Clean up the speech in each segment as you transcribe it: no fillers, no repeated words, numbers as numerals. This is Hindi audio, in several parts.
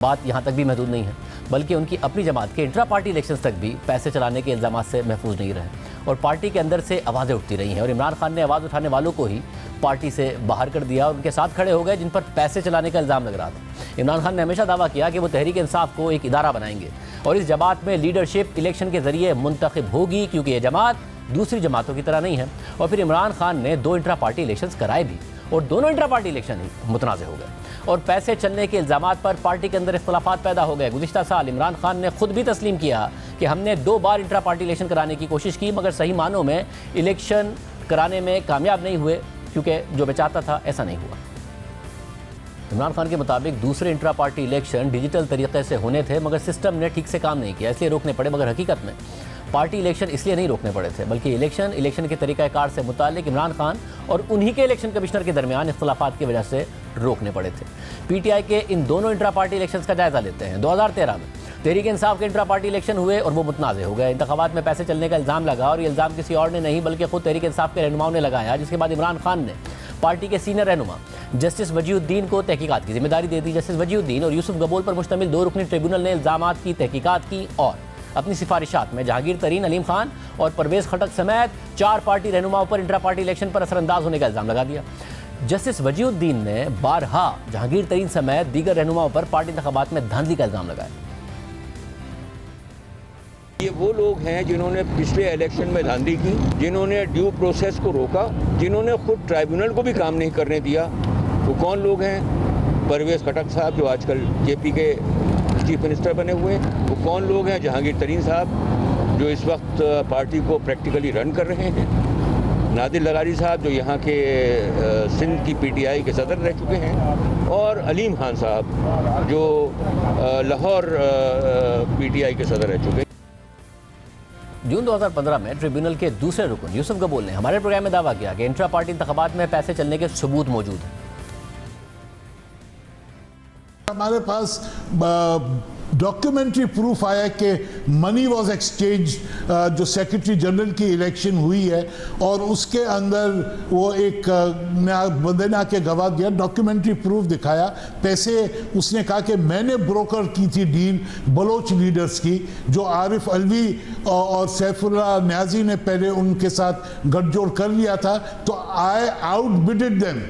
बात यहाँ तक भी महदूद नहीं है, बल्कि उनकी अपनी जमात के इंट्रा पार्टी इलेक्शंस तक भी पैसे चलाने के इल्ज़ामात से महफूज नहीं रहे और पार्टी के अंदर से आवाज़ें उठती रही हैं और इमरान खान ने आवाज़ उठाने वालों को ही पार्टी से बाहर कर दिया और उनके साथ खड़े हो गए जिन पर पैसे चलाने का इल्ज़ाम लग रहा था। इमरान खान ने हमेशा दावा किया कि वो तहरीक इंसाफ को एक इदारा बनाएंगे और इस जमात में लीडरशिप इलेक्शन के ज़रिए मुंतखब होगी, क्योंकि ये जमात दूसरी जमातों की तरह नहीं है। और फिर इमरान खान ने 2 इंट्रा पार्टी इलेक्शंस कराए भी और दोनों इंट्रा पार्टी इलेक्शन ही मुतनाज़ हो गए और पैसे चलने के इल्ज़ामात पर पार्टी के अंदर इख्तलाफात पैदा हो गए। गुज़िश्ता साल इमरान खान ने खुद भी तस्लीम किया कि हमने 2 बार इंट्रा पार्टी इलेक्शन कराने की कोशिश की, मगर सही मानों में इलेक्शन कराने में कामयाब नहीं हुए, क्योंकि जो मैं चाहता था ऐसा नहीं हुआ। इमरान खान के मुताबिक दूसरे इंट्रा पार्टी इलेक्शन डिजिटल तरीके से होने थे, मगर सिस्टम ने ठीक से काम नहीं किया, इसलिए रोकने पड़े। मगर हकीकत में पार्टी इलेक्शन इसलिए नहीं रोकने पड़े थे, बल्कि इलेक्शन के तरीक़ाकार से मुताल्लिक इमरान खान और उन्हीं के इलेक्शन कमिश्नर के दरमियान इख्तलाफात की वजह से रोकने पड़े थे। पीटीआई के इन दोनों इंट्रा पार्टी इलेक्शंस का जायज़ा लेते हैं। 2013 में तहरीक इंसाफ के इंट्रा पार्टी इलेक्शन हुए और वो मुतनाज़ हो गए। इंतखाबात में पैसे चलने का इल्ज़ाम लगा और ये इल्ज़ाम किसी और ने नहीं बल्कि खुद तहरीक इंसाफ के रहनुमाओं ने लगाया, जिसके बाद इमरान खान ने पार्टी के सीनियर रहनुमा जस्टिस वजीउद्दीन को तहकीकात की जिम्मेदारी दे दी। जस्टिस वजीउद्दीन और यूसुफ गबोल पर मुश्तमिल 2 रुकनी ट्रिब्यूनल ने इल्ज़ामात की तहकीकात की और अपनी सिफारिशात में जहांगीर तरीन, अलीम खान और परवेज़ खटक समेत 4 पार्टी रहनुमाओं पर इंट्रा पार्टी इलेक्शन पर असरअंदाज होने का इल्ज़ाम लगा दिया। जस्टिस वजीउद्दीन ने बारहा जहांगीर तरीन समेत दीगर रहनुमाओं पर पार्टी इंतखाबात में धांधली का इल्ज़ाम लगाया। ये वो लोग हैं जिन्होंने पिछले इलेक्शन में धांधली की, जिन्होंने ड्यू प्रोसेस को रोका, जिन्होंने खुद ट्राइब्यूनल को भी काम नहीं करने दिया। वो कौन लोग हैं? परवेज़ खटक साहब जो आजकल जेपी के चीफ मिनिस्टर बने हुए हैं। वो कौन लोग हैं? जहांगीर तरीन साहब जो इस वक्त पार्टी को प्रैक्टिकली रन कर रहे हैं। नादिर लगारी साहब जो यहाँ के सिंध की पीटीआई के सदर रह चुके हैं और अलीम खान साहब जो लाहौर पीटीआई के सदर रह चुके हैं। जून 2015 में ट्रिब्यूनल के दूसरे रुकन यूसुफ गबोल ने हमारे प्रोग्राम में दावा किया कि इंट्रा पार्टी इंतखाबात में पैसे चलने के सबूत मौजूद हैं। हमारे पास डॉक्यूमेंट्री प्रूफ आया कि मनी वाज एक्सचेंज जो सेक्रेटरी जनरल की इलेक्शन हुई है और उसके अंदर वो एक बंदे ने आके गवाह दिया, डॉक्यूमेंट्री प्रूफ दिखाया। पैसे उसने कहा कि मैंने ब्रोकर की थी डील बलोच लीडर्स की, जो आरिफ अलवी और सैफुल्लाह न्याजी ने पहले उनके साथ गठजोड़ कर लिया था। तो I outbidded them,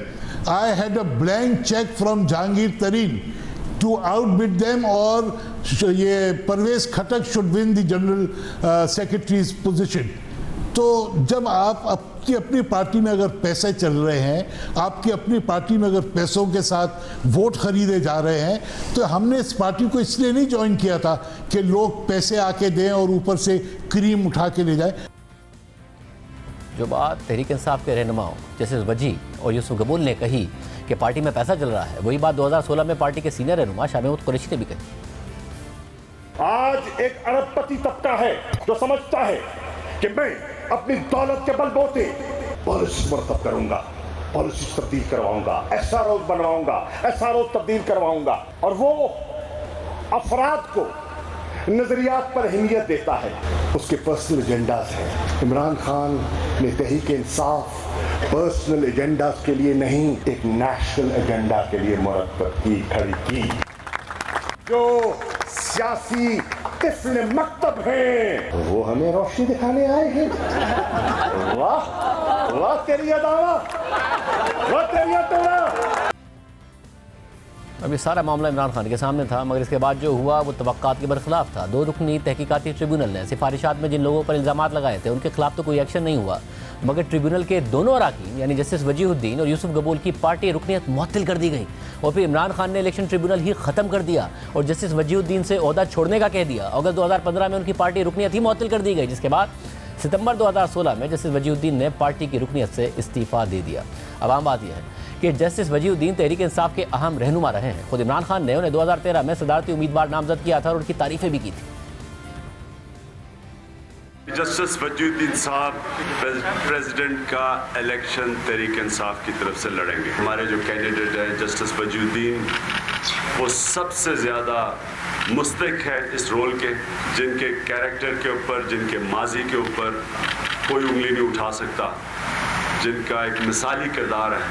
I had a blank cheque from Jahangir Tareen to outbid them और ये परवेज़ खटक should win the general secretary's position। तो जब आप आपकी अपनी पार्टी में अगर पैसे चल रहे हैं, आपकी अपनी पार्टी में अगर पैसों के साथ वोट खरीदे जा रहे हैं, तो हमने इस पार्टी को इसलिए नहीं ज्वाइन किया था कि लोग पैसे आके दें और ऊपर से क्रीम उठा के ले जाए। जो बात तहरीक इंसाफ के रहनुमाओं जस्टिस वजी और यूसुफ गबूल ने कही कि पार्टी में पैसा चल रहा है, वही बात 2016 में पार्टी के सीनियर रहनुमा शाह महमूद कुरैशी ने भी कही। आज एक अरबपति तबका है जो समझता है कि मैं अपनी दौलत के बलबूते पॉलिसी मरतब करूंगा, पॉलिसी तब्दील करवाऊंगा, एसआरओ बनवाऊंगा, एसआरओ तब्दील करवाऊंगा और वो अफराद को नजरियात पर अहमियत देता है, उसके पर्सनल एजेंडाज हैं। इमरान खान ने तहरीक इंसाफ पर्सनल एजेंडाज के लिए नहीं, एक नेशनल एजेंडा के लिए मुरतब की, खड़ी की। जो सियासी तिफल मकतब हैं वो हमें रोशनी दिखाने आए हैं। वाह वाह तेरी दावा, वाह तेरी तोड़ा। अब ये सारा मामला इमरान खान के सामने था, मगर इसके बाद जो हुआ वो तवक्कात के बरखिलाफ था। 2 रुकनी तहकीकाती ट्रिब्यूनल ने सिफारिशात में जिन लोगों पर इल्ज़ामात लगाए थे उनके खिलाफ तो कोई एक्शन नहीं हुआ, मगर ट्रिब्यूनल के दोनों अराकीन यानी जस्टिस वजीउद्दीन और यूसुफ गबूल की पार्टी रुकनीत मुअत्तल कर दी गई और फिर इमरान खान ने इलेक्शन ट्रिब्यूनल ही ख़त्म कर दिया और जस्टिस वजीउद्दीन से ओहदा छोड़ने का कह दिया। अगस्त 2015 में उनकी पार्टी रुकनीत ही मुअत्तल कर दी गई, जिसके बाद सितंबर 2016 में जस्टिस वजीउद्दीन ने पार्टी की रुकनीत से इस्तीफ़ा दे दिया। अब आम बात यह है कि जस्टिस वजीउद्दीन तहरीक इंसाफ के अहम रहनुमा रहे हैं। खुद इमरान खान ने उन्हें 2013 में सदारती उम्मीदवार नामजद किया था और उनकी तारीफें भी की थी। जस्टिस वजीउद्दीन साहब प्रेसिडेंट का इलेक्शन तहरीक इंसाफ की तरफ से लड़ेंगे। हमारे जो कैंडिडेट हैं जस्टिस वजीउद्दीन, वो सबसे ज़्यादा मुस्तहिक है इस रोल के, जिनके कैरेक्टर के ऊपर, जिनके माजी के ऊपर कोई उंगली नहीं उठा सकता, जिनका एक मिसाली किरदार है।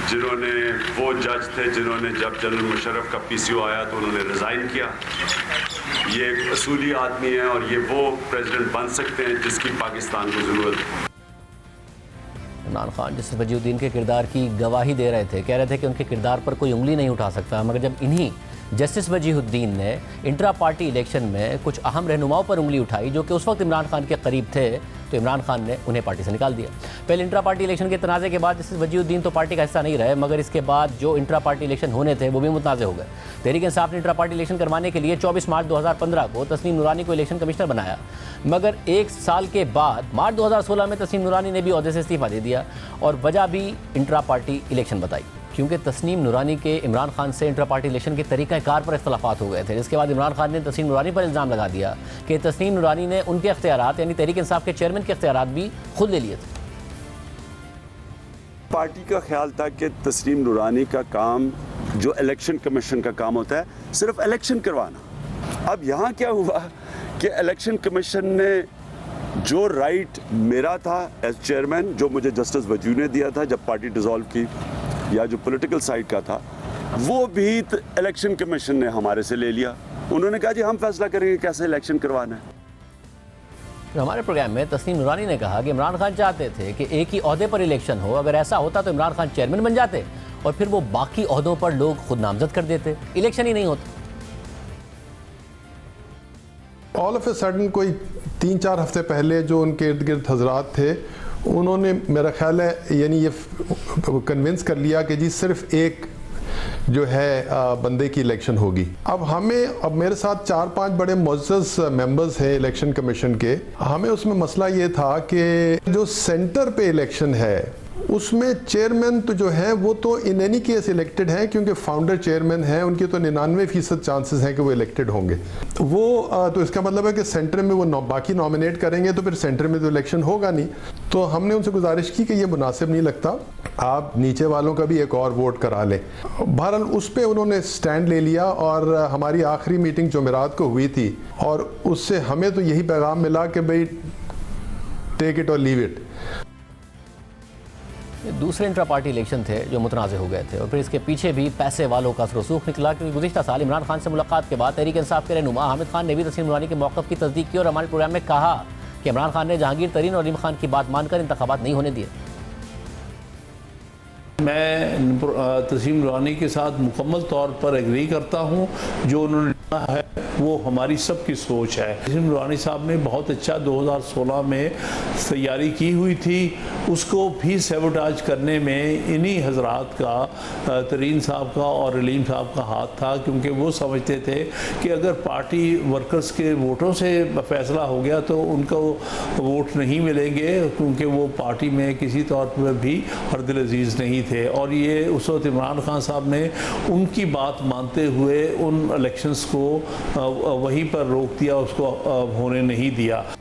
जिन्होंने वो जज थे जिन्होंने जब जनरल मुशर्रफ का पीसीओ आया तो उन्होंने रिज़ाइन किया। ये एक असूली आदमी है और ये वो प्रेसिडेंट बन सकते हैं जिसकी पाकिस्तान को ज़रूरत है। इमरान खान जस्टिस वजीउद्दीन के किरदार की गवाही दे रहे थे, कह रहे थे कि उनके किरदार पर कोई उंगली नहीं उठा सकता, मगर जब इन्हीं जस्टिस वजीउद्दीन ने इंट्रा पार्टी इलेक्शन में कुछ अहम रहनुमाओं पर उंगली उठाई जो कि उस वक्त इमरान खान के करीब थे, तो इमरान खान ने उन्हें पार्टी से निकाल दिया। पहले इंट्रा पार्टी इलेक्शन के तनाज़े के बाद जस्टिस वजीउद्दीन तो पार्टी का हिस्सा नहीं रहे, मगर इसके बाद जो इंट्रा पार्टी इलेक्शन होने थे वो भी मुतनाज़े हो गए। तहरीक इंसाफ ने इंट्रा पार्टी इलेक्शन करवाने के लिए 24 मार्च 2015 को तस्नीम नूरानी को इलेक्शन कमिश्नर बनाया, मगर एक साल के बाद मार्च 2016 में तस्नीम नूरानी ने भी ओहदे से इस्तीफा दे दिया और वजह भी इंट्रा पार्टी इलेक्शन बताई, क्योंकि तस्नीम नूरानी के इमरान खान से इंट्रा पार्टी इलेक्शन के तरीक़ाकार पर इख्तलाफात हो गए थे, जिसके बाद इमरान खान ने तस्नीम नूरानी पर इल्ज़ाम लगा दिया कि तस्नीम नूरानी ने उनके इख्तियारात यानी तहरीक इंसाफ के चेयरमैन के इख्तियारात भी खुद ले लिए थे। पार्टी का ख्याल था कि तस्नीम नूरानी का काम जो इलेक्शन कमीशन का काम होता है सिर्फ इलेक्शन करवाना। अब यहाँ क्या हुआ कि इलेक्शन कमीशन ने जो राइट मेरा था एज चेयरमैन, जो मुझे जस्टिस वजू ने दिया था जब पार्टी डिसॉल्व की, या जो पॉलिटिकल साइड का था, वो भी इलेक्शन कमीशन ने हमारे से ले लिया। उन्होंने कहा जी हम फैसला करेंगे कैसे इलेक्शन करवाना है। हमारे प्रोग्राम में तस्नीम नूरानी ने कहा कि इमरान खान चाहते थे कि एक ही ओहदे पर इलेक्शन हो, अगर ऐसा होता तो इमरान खान चेयरमैन बन जाते और फिर वो बाकी ओहदों पर लोग खुद नामजद कर देते, इलेक्शन ही नहीं होता। ऑल ऑफ ए सडन कोई 3-4 हफ्ते पहले जो उनके इर्द गिर्द हजरात थे, उन्होंने मेरा ख्याल है यानी ये कन्विंस कर लिया कि जी सिर्फ एक जो है बंदे की इलेक्शन होगी। अब मेरे साथ 4-5 बड़े मुअज़्ज़ज़ मेंबर्स हैं इलेक्शन कमीशन के। हमें उसमें मसला ये था कि जो सेंटर पे इलेक्शन है उसमें चेयरमैन तो जो है वो तो इन एनी केस इलेक्टेड हैं, क्योंकि फाउंडर चेयरमैन हैं, उनकी तो 99% चांसेस हैं कि वो इलेक्टेड होंगे। वो तो इसका मतलब है कि सेंटर में वो बाकी नॉमिनेट करेंगे तो फिर सेंटर में तो इलेक्शन होगा नहीं। तो हमने उनसे गुजारिश की कि ये मुनासिब नहीं लगता, आप नीचे वालों का भी एक और वोट करा लें। बहरहाल उस पर उन्होंने स्टैंड ले लिया और हमारी आखिरी मीटिंग जुमेरात को हुई थी और उससे हमें तो यही पैगाम मिला कि भाई टेक इट और लीव इट। दूसरे इंट्रा पार्टी इलेक्शन थे जो मुतनाज़े हो गए थे और फिर इसके पीछे भी पैसे वालों का रसूख निकला, क्योंकि गुज़िश्ता साल इमरान खान से मुलाकात के बाद तहरीक इंसाफ के रहनुमा हामिद खान ने भी तस्नीम नूरानी के मौक़िफ़ की तस्दीक की और हमारे प्रोग्राम में कहा कि इमरान खान ने जहांगीर तरीन और अलीम खान की बात मानकर इंतखाबात नहीं होने दिए। मैं तस्नीम नूरानी के साथ मुकम्मल तौर पर एग्री करता हूँ। जो उन्होंने है वो हमारी सबकी सोच है। तस्नीम नूरानी साहब ने बहुत अच्छा 2016 में तैयारी की हुई थी, उसको भी सेबोटाज करने में इन्हीं हजरात का, तरीन साहब का और अलीम साहब का हाथ था, क्योंकि वो समझते थे कि अगर पार्टी वर्कर्स के वोटों से फैसला हो गया तो उनको वोट नहीं मिलेंगे, क्योंकि वो पार्टी में किसी तौर पर भी हरदिल अजीज़ नहीं थे। और ये उस वक्त इमरान खान साहब ने उनकी बात मानते हुए उन इलेक्शंस को वहीं पर रोक दिया, उसको होने नहीं दिया।